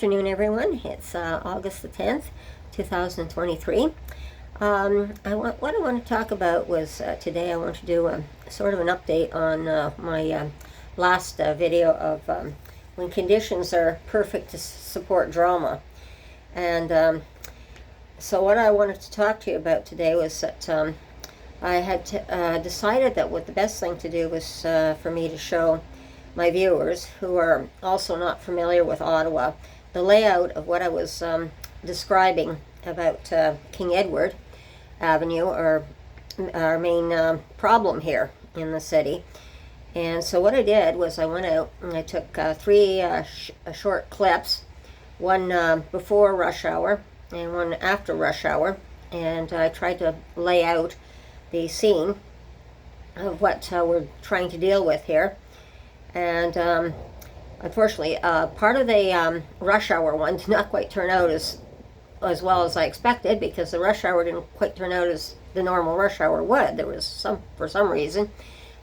afternoon, everyone. It's August the 10th, 2023. What I want to talk about was today I want to do a sort of an update on my last video of when conditions are perfect to support drama. And so what I wanted to talk to you about today was that I had decided that what the best thing to do was for me to show my viewers who are also not familiar with Ottawa the layout of what I was describing about King Edward Avenue, or our main problem here in the city. And so what I did was I went out and I took three short clips, one before rush hour and one after rush hour, and I tried to lay out the scene of what we're trying to deal with here. And unfortunately, part of the rush hour one did not quite turn out as well as I expected, because the rush hour didn't quite turn out as the normal rush hour would. There was for some reason,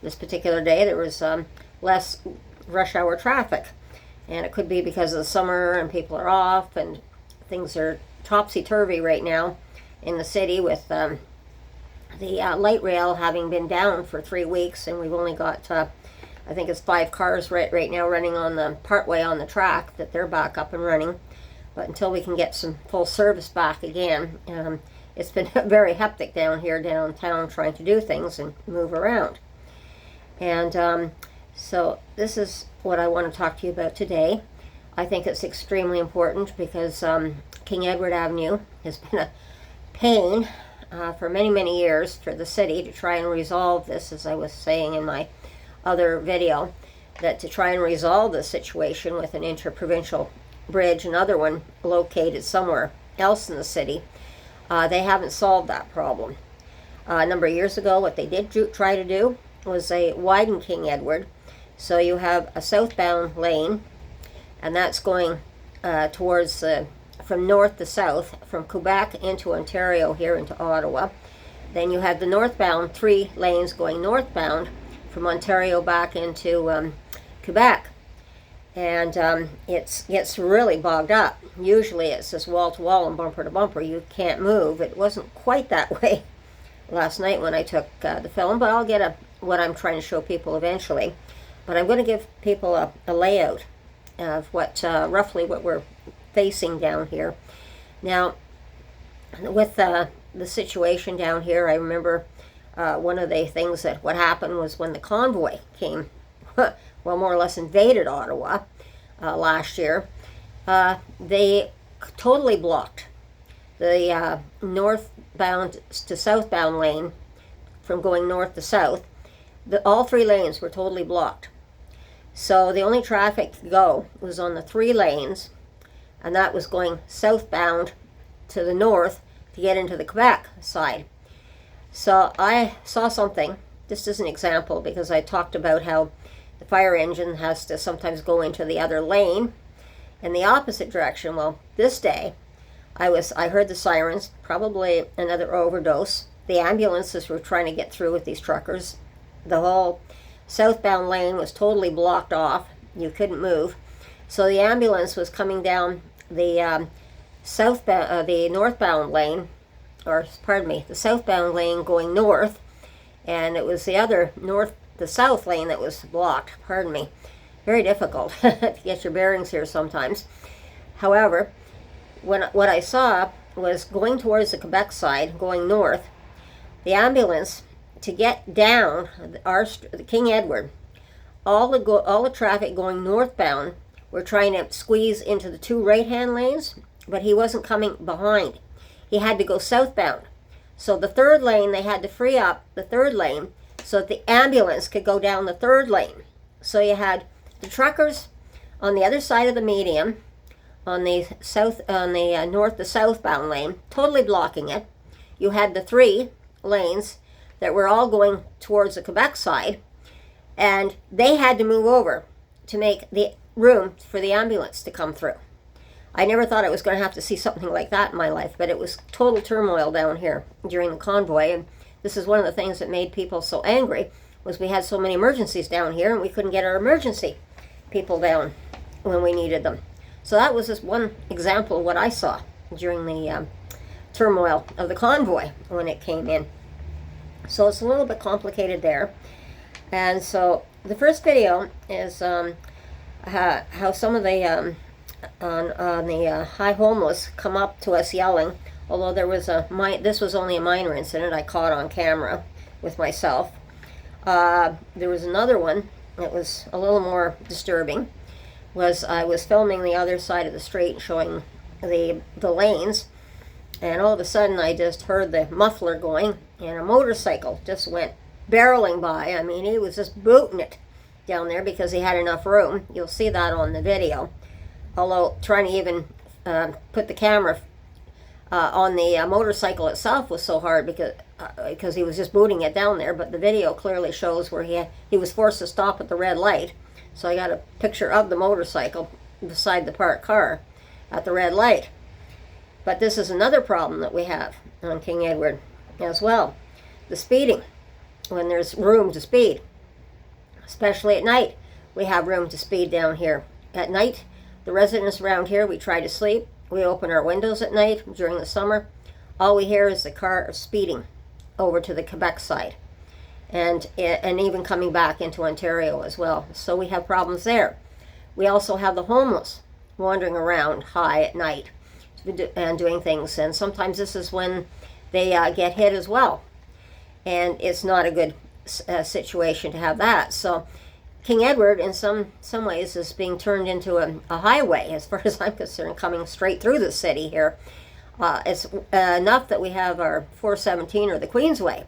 this particular day, there was less rush hour traffic. And it could be because of the summer and people are off and things are topsy-turvy right now in the city, with the light rail having been down for 3 weeks, and we've only got I think it's 5 cars right now running on the partway on the track, that they're back up and running. But until we can get some full service back again, it's been very hectic down here downtown trying to do things and move around. And so this is what I want to talk to you about today. I think it's extremely important because King Edward Avenue has been a pain for many years for the city to try and resolve this, as I was saying in my other video, that to try and resolve the situation with an interprovincial bridge, another one located somewhere else in the city, they haven't solved that problem. A number of years ago, what they did try to do was they widened King Edward, so you have a southbound lane, and that's going towards from north to south, from Quebec into Ontario here into Ottawa. Then you have the northbound 3 lanes going northbound from Ontario back into Quebec. And it gets really bogged up. Usually it's just wall to wall and bumper to bumper. You can't move. It wasn't quite that way last night when I took the film, but I'll get what I'm trying to show people eventually. But I'm going to give people a layout of what roughly what we're facing down here. Now, with the situation down here, I remember one of the things that what happened was when the convoy came, well, more or less invaded Ottawa last year, they totally blocked the northbound to southbound lane from going north to south. All 3 lanes were totally blocked. So the only traffic to go was on the 3 lanes, and that was going southbound to the north to get into the Quebec side. So I saw something, just as an example, because I talked about how the fire engine has to sometimes go into the other lane in the opposite direction. Well, this day I heard the sirens, probably another overdose. The ambulances were trying to get through with these truckers. The whole southbound lane was totally blocked off. You couldn't move. So the ambulance was coming down the the northbound lane, or pardon me, the southbound lane going north, and it was the other the south lane that was blocked. Pardon me. Very difficult to get your bearings here sometimes. However, what I saw was going towards the Quebec side, going north, the ambulance, to get down the King Edward, all the traffic going northbound were trying to squeeze into the 2 right-hand lanes, but he wasn't coming behind. He had to go southbound. So the 3rd lane, they had to free up the 3rd lane so that the ambulance could go down the 3rd lane. So you had the truckers on the other side of the median, on the north to southbound lane, totally blocking it. You had the 3 lanes that were all going towards the Quebec side, and they had to move over to make the room for the ambulance to come through. I never thought I was going to have to see something like that in my life, but it was total turmoil down here during the convoy. And this is one of the things that made people so angry, was we had so many emergencies down here and we couldn't get our emergency people down when we needed them. So that was just one example of what I saw during the turmoil of the convoy when it came in. So it's a little bit complicated there. And so the first video is how some of the on the high homeless come up to us yelling. Although this was only a minor incident I caught on camera with myself. There was another one that was a little more disturbing. I was filming the other side of the street, showing the lanes, and all of a sudden I just heard the muffler going, and a motorcycle just went barreling by. I mean, he was just booting it down there because he had enough room. You'll see that on the video. Although trying to even put the camera on the motorcycle itself was so hard because he was just booting it down there. But the video clearly shows where he was forced to stop at the red light. So I got a picture of the motorcycle beside the parked car at the red light. But this is another problem that we have on King Edward as well. The speeding, when there's room to speed. Especially at night, we have room to speed down here. At night, the residents around here, we try to sleep. We open our windows at night during the summer. All we hear is the car speeding over to the Quebec side. And even coming back into Ontario as well. So we have problems there. We also have the homeless wandering around high at night and doing things. And sometimes this is when they get hit as well. And it's not a good situation to have that. So King Edward, in some ways, is being turned into a highway, as far as I'm concerned, coming straight through the city here. It's enough that we have our 417 or the Queensway.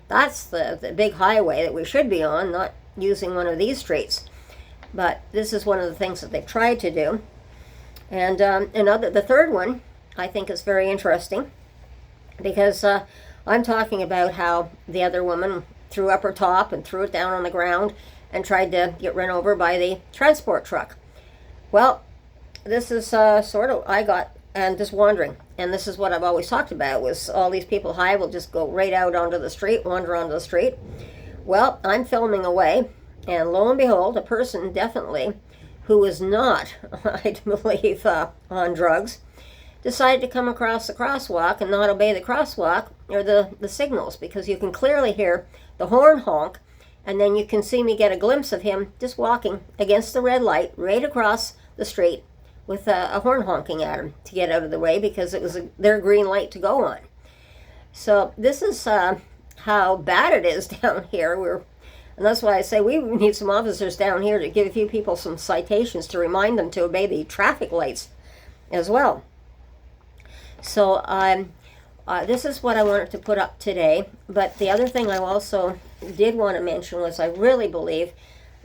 That's the big highway that we should be on, not using one of these streets. But this is one of the things that they've tried to do. And the third one, I think, is very interesting, because I'm talking about how the other woman threw up her top and threw it down on the ground and tried to get run over by the transport truck. Well, this is and just wandering. And this is what I've always talked about, was all these people high will just go right out onto the street, wander onto the street. Well, I'm filming away, and lo and behold, a person definitely who was not, I believe, on drugs, decided to come across the crosswalk and not obey the crosswalk or the signals, because you can clearly hear the horn honk, and then you can see me get a glimpse of him just walking against the red light right across the street with a horn honking at him to get out of the way, because it was their green light to go on. So this is how bad it is down here. And that's why I say we need some officers down here to give a few people some citations to remind them to obey the traffic lights as well. So this is what I wanted to put up today. But the other thing I also did want to mention was I really believe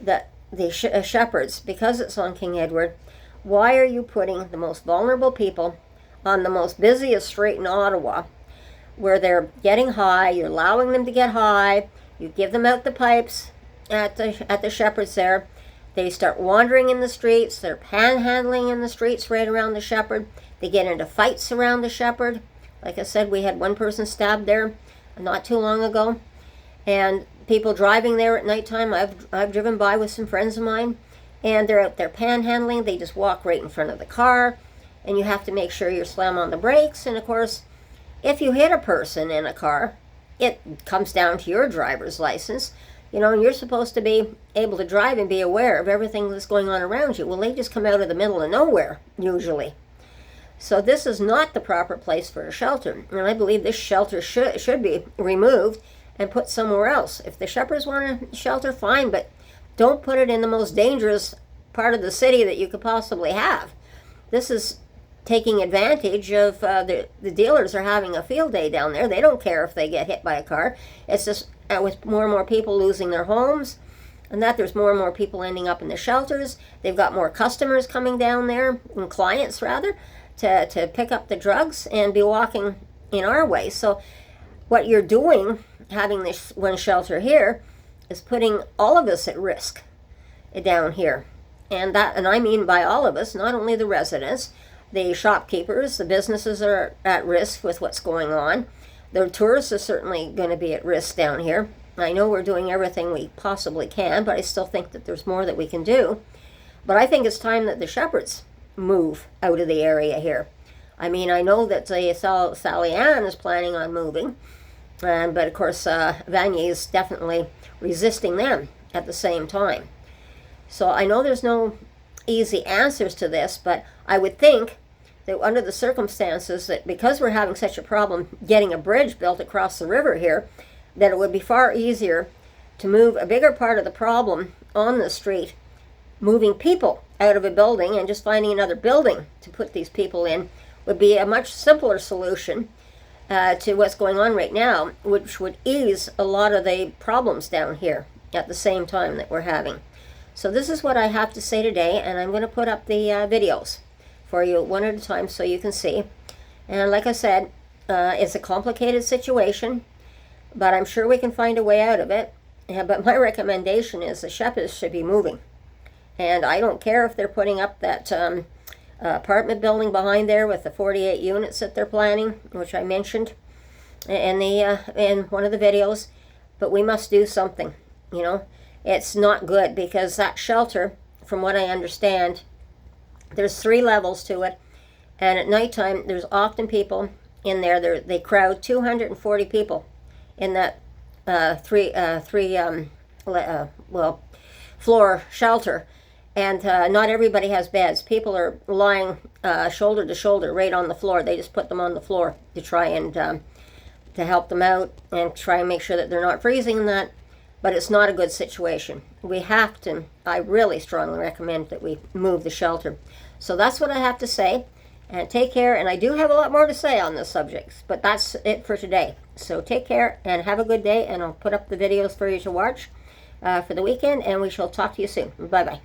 that the shepherds, because it's on King Edward, why are you putting the most vulnerable people on the most busiest street in Ottawa, where they're getting high? You're allowing them to get high. You give them out the pipes at the shepherds there. They start wandering in the streets. They're panhandling in the streets right around the shepherd. They get into fights around the shepherd. Like I said, we had one person stabbed there not too long ago. And people driving there at nighttime, I've driven by with some friends of mine, and they're out there panhandling. They just walk right in front of the car, and you have to make sure you slam on the brakes. And of course, if you hit a person in a car, it comes down to your driver's license. You know, and you're supposed to be able to drive and be aware of everything that's going on around you. Well, they just come out of the middle of nowhere, usually. So this is not the proper place for a shelter. And I believe this shelter should be removed and put somewhere else. If the shepherds want a shelter, fine, but don't put it in the most dangerous part of the city that you could possibly have. This is taking advantage of the dealers are having a field day down there. They don't care if they get hit by a car. It's just with more and more people losing their homes, and that there's more and more people ending up in the shelters. They've got more customers coming down there, and clients rather, to pick up the drugs and be walking in our way. So what you're doing, having this one shelter here, is putting all of us at risk down here. And I mean by all of us, not only the residents, the shopkeepers, the businesses are at risk with what's going on. The tourists are certainly going to be at risk down here. I know we're doing everything we possibly can, but I still think that there's more that we can do. But I think it's time that the shepherds move out of the area here. I mean, I know that Sally Ann is planning on moving, but of course Vanier is definitely resisting them at the same time. So I know there's no easy answers to this, but I would think that under the circumstances, that because we're having such a problem getting a bridge built across the river here, that it would be far easier to move a bigger part of the problem on the street, moving people out of a building and just finding another building to put these people in would be a much simpler solution to what's going on right now, which would ease a lot of the problems down here at the same time that we're having. So this is what I have to say today, and I'm going to put up the videos for you one at a time so you can see. And like I said, it's a complicated situation, but I'm sure we can find a way out of it. But my recommendation is the Shepherds should be moving. And I don't care if they're putting up that apartment building behind there with the 48 units that they're planning, which I mentioned in one of the videos. But we must do something, you know. It's not good because that shelter, from what I understand, there's 3 levels to it. And at nighttime, there's often people in there. They crowd 240 people in that floor shelter. And not everybody has beds. People are lying shoulder to shoulder right on the floor. They just put them on the floor to try and to help them out and try and make sure that they're not freezing and that. But it's not a good situation. We have to, I really strongly recommend that we move the shelter. So that's what I have to say. And take care. And I do have a lot more to say on this subject, but that's it for today. So take care and have a good day. And I'll put up the videos for you to watch for the weekend. And we shall talk to you soon. Bye-bye.